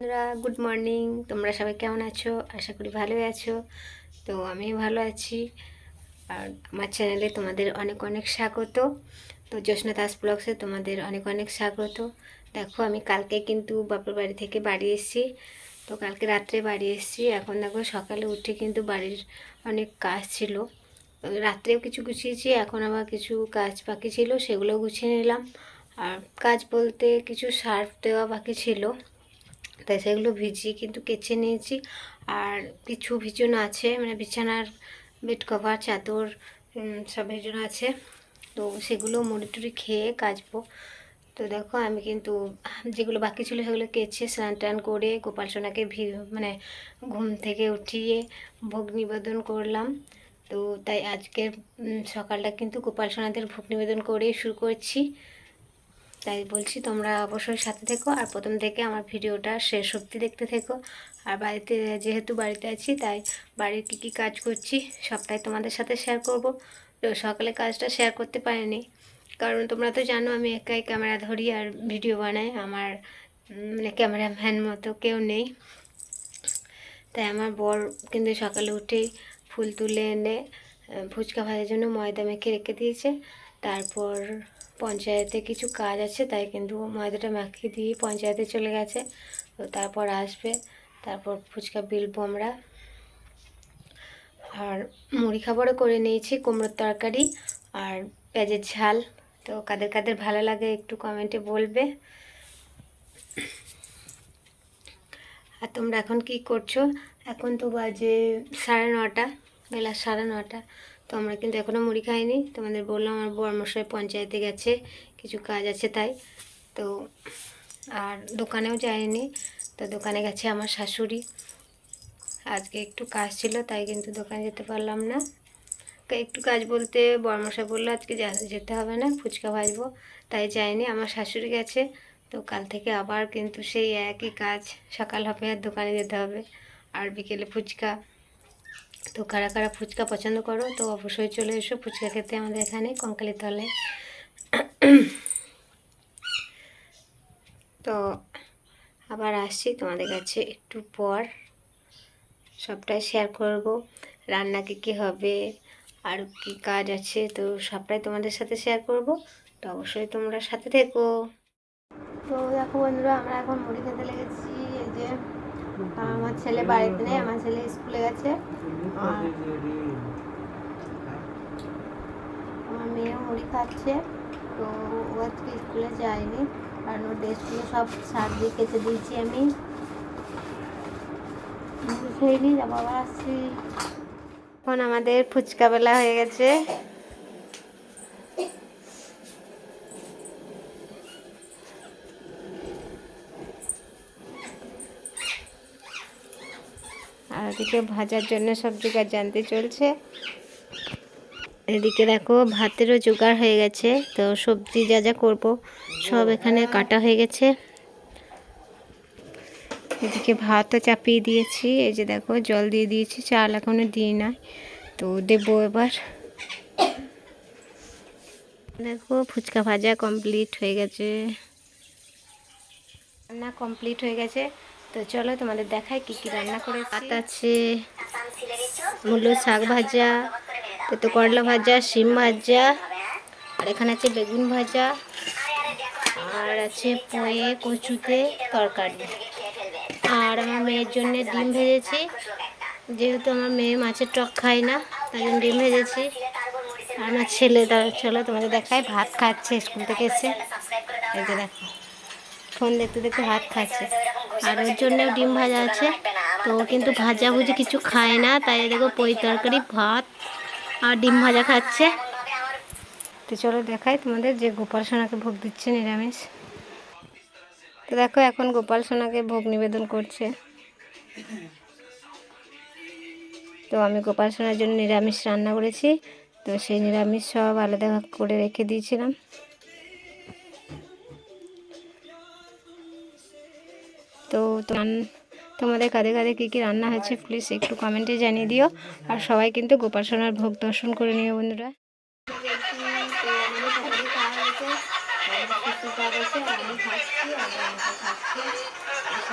বন্ধুরা, good morning. তোমরা সবাই কেমন আছো? আশা করি ভালোই আছো। তো আমি ভালো আছি। আর আমার চ্যানেলে তোমাদের অনেক অনেক স্বাগত। তো জ্যোৎস্না দাস ব্লগসে তোমাদের অনেক অনেক স্বাগত। দেখো, আমি কালকে কিন্তু বাপের বাড়ি থেকে বাড়ি এসেছি। তো কালকে রাত্রে বাড়ি এসেছি। এখন দেখো সকালে উঠে কিন্তু বাড়ির অনেক কাজ ছিল। রাত্রেও কিছু গুছিয়েছি, এখন আবার কিছু কাজ বাকি ছিল, সেগুলো গুছিয়ে নিলাম। আর কাজ বলতে কিছু সার্ফ দেওয়া বাকি ছিল, তাই সেগুলো ভিজিয়ে কিন্তু কেচে নিয়েছি। আর কিছু ভিজানো আছে, মানে বিছানার বেড কভার, চাদর সব ভিজানো আছে। তো সেগুলো মুড়ি টুড়ি খেয়ে কাচবো। তো দেখো, আমি কিন্তু যেগুলো বাকি ছিল সেগুলো কেচে স্নান টান করে গোপাল সোনাকে মানে ঘুম থেকে উঠিয়ে ভোগ নিবেদন করলাম। তো তাই আজকের সকালটা কিন্তু গোপাল সোনাদের ভোগ নিবেদন করেই শুরু করছি। তাই বলছি, তোমরা অবশ্যই সাথে থেকো আর প্রথম থেকে আমার ভিডিওটা শেষ অবধি দেখতে থেকো। আর যেহেতু বাড়িতে আছি, তাই বাড়ির কী কী কাজ করছি সবটাই তোমাদের সাথে শেয়ার করব। তো সকালে কাজটা শেয়ার করতে পারিনি, কারণ তোমরা তো জানো আমি একাই ক্যামেরা ধরি আর ভিডিও বানাই। আমার মানে ক্যামেরাম্যান মতো কেউ নেই। তাই আমার বর কিন্তু সকালে উঠেই ফুল তুলে এনে ফুচকা ভাজার জন্য ময়দা মেখে রেখে দিয়েছে। তারপর পঞ্চায়েতে কিছু কাজ আছে, তাই কিন্তু ময়দাটা মাখিয়ে দিয়ে পঞ্চায়েতে চলে গেছে। তো তারপর আসবে, তারপর ফুচকা বেলবো আমরা। আর মুড়ি খাবারও করে নিয়েছি, কুমড়োর তরকারি আর পেঁয়াজের ঝাল। তো কাদের কাদের ভালো লাগে একটু কমেন্টে বলবে। আর তোমরা এখন কি করছো? এখন তো বাজে 9:30, বেলা 9:30। তো আমরা কিন্তু এখনও মুড়ি খাইনি। তোমাদের বললাম আমার বরমশাই পঞ্চায়েতে গেছে, কিছু কাজ আছে তাই। তো আর দোকানেও যায়নি। তো দোকানে গেছে আমার শাশুড়ি, আজকে একটু কাজ ছিল তাই কিন্তু দোকানে যেতে পারলাম না। একটু কাজ বলতে বরমশাই বললো আজকে যেতে হবে না, ফুচকা ভাজবো, তাই যায়নি। আমার শাশুড়ি গেছে। তো কাল থেকে আবার কিন্তু সেই একই কাজ, সকাল হবে আর দোকানে যেতে হবে আর বিকেলে ফুচকা। তো কারা কারা ফুচকা পছন্দ করো তো অবশ্যই চলে এসো ফুচকা খেতে আমাদের এখানে কঙ্কালীর তলায়। তো আবার আসছি তোমাদের কাছে একটু পর, সবটাই শেয়ার করব। রান্না কী হবে আর কি কাজ আছে, তো সবটাই তোমাদের সাথে শেয়ার করব। তো অবশ্যই তোমরা সাথে থেকো। তো দেখো বন্ধুরা, আমরা এখন মুড়ি খেতে লেগেছি। এই যে আমার ছেলে বাড়িতে নেই, আমার ছেলে স্কুলে গেছে। আর আমার মেয়েও মুড়ি খাচ্ছে। তো ও আজকে স্কুলে যায়নি, কারণ ওর ড্রেসগুলো সব সার দিয়ে কেচে দিয়েছি আমি। খেয়ে নিই, আবার আসছি। এখন আমাদের ফুচকা বেলা হয়ে গেছে। আর এদিকে ভাজার জন্য সব জোগাড় জানতে চলছে। এদিকে দেখো ভাতেরও জোগাড় হয়ে গেছে। তো সবজি যা যা করবো সব এখানে কাটা হয়ে গেছে। এদিকে ভাতও চাপিয়ে দিয়েছি। এই যে দেখো জল দিয়ে দিয়েছি, চাল এখনো দিই না, তো দেবো এবার। দেখো ফুচকা ভাজা কমপ্লিট হয়ে গেছে, রান্না কমপ্লিট হয়ে গেছে। তো চলো তোমাদের দেখাই কি কি রান্না করে। ভাত আছে, মূলো শাক ভাজা, তো করলা ভাজা, শিম ভাজা, আর এখানে আছে বেগুন ভাজা, আর আছে পয়ে কচুতে তরকারি। আর আমার মেয়ের জন্য ডিম ভেজেছি, যেহেতু আমার মেয়ে মাছের টক খায় না, তাই জন্য ডিম ভেজেছি। আর আমার ছেলে, চলো তোমাদের দেখায়, ভাত খাচ্ছে স্কুল থেকে এসে। এই যে দেখো ফোন দেখতে দেখতে ভাত খাচ্ছে। আর ওর জন্যেও ডিম ভাজা আছে। তো ও কিন্তু ভাজা ভুজি কিছু খায় না, তাই দেখো পই তরকারি, ভাত আর ডিম ভাজা খাচ্ছে। তো চলো দেখাই তোমাদের যে গোপাল সোনাকে ভোগ দিচ্ছে নিরামিষ। তো দেখো এখন গোপাল সোনাকে ভোগ নিবেদন করছে। তো আমি গোপাল সোনার জন্য নিরামিষ রান্না করেছি। তো সেই নিরামিষ সব আলাদা করে রেখে দিয়েছিলাম। তো তোমাদের কাঁধে কাঁধে কী কী রান্না হয়েছে প্লিজ একটু কমেন্টে জানিয়ে দিও। আর সবাই কিন্তু গোপাল সোনার ভোগ দর্শন করে নিও বন্ধুরা।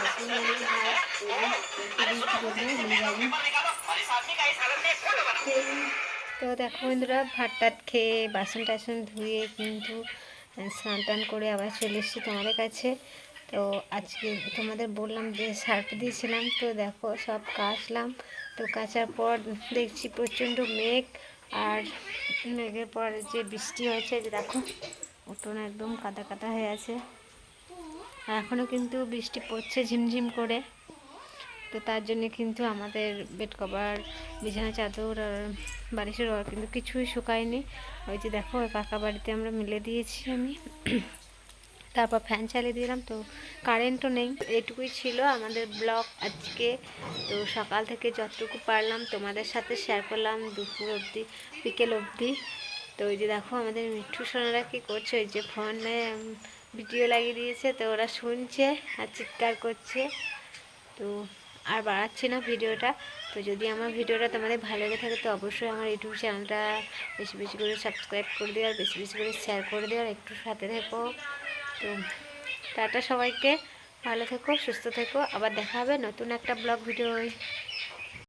শাশুড়ি ভাত নিয়ে যাবো। তো দেখো বন্ধুরা, ভাত টাত খেয়ে বাসন টাসন ধুয়ে কিন্তু স্নান টান করে আবার চলে এসেছি তোমাদের কাছে। তো আজকে তোমাদের বললাম যে সার্ফ দিয়েছিলাম, তো দেখো সব কাচলাম। তো কাচার পর দেখছি প্রচণ্ড মেঘ, আর মেঘের পর যে বৃষ্টি হয়েছে, যে দেখো উঠোন একদম কাদা কাদা হয়ে আছে, আর এখনও কিন্তু বৃষ্টি পড়ছে ঝিমঝিম করে। তো তার জন্য কিন্তু আমাদের বেড কভার, বিছানা চাদর আর বালিশের ঘর কিন্তু কিছুই শুকায়নি। ওই যে দেখো ওই পাকা বাড়িতে আমরা মিলে দিয়েছি আমি। তারপর ফ্যান চালিয়ে দিলাম, তো কারেন্টও নেই। এটুকুই ছিল আমাদের ব্লগ আজকে। তো সকাল থেকে যতটুকু পারলাম তোমাদের সাথে শেয়ার করলাম, দুপুর অবধি, বিকেল অবধি। তো ওই যে দেখো আমাদের মিঠু সোনারা কী করছে, ওই যে ফোনে ভিডিও লাগিয়ে দিয়েছে, তো ওরা শুনছে আর চিৎকার করছে। তো আর বাড়াচ্ছি না ভিডিওটা। তো যদি আমার ভিডিওটা তোমাদের ভালো লেগে থাকে, তো অবশ্যই আমার ইউটিউব চ্যানেলটা বেশি বেশি করে সাবস্ক্রাইব করে দিও, আর বেশি বেশি করে শেয়ার করে দিও, আর একটু সাথে থেকো। তো টাটা সবাইকে, ভালো থেকো, সুস্থ থেকো, আবার দেখা হবে নতুন একটা ব্লগ ভিডিও।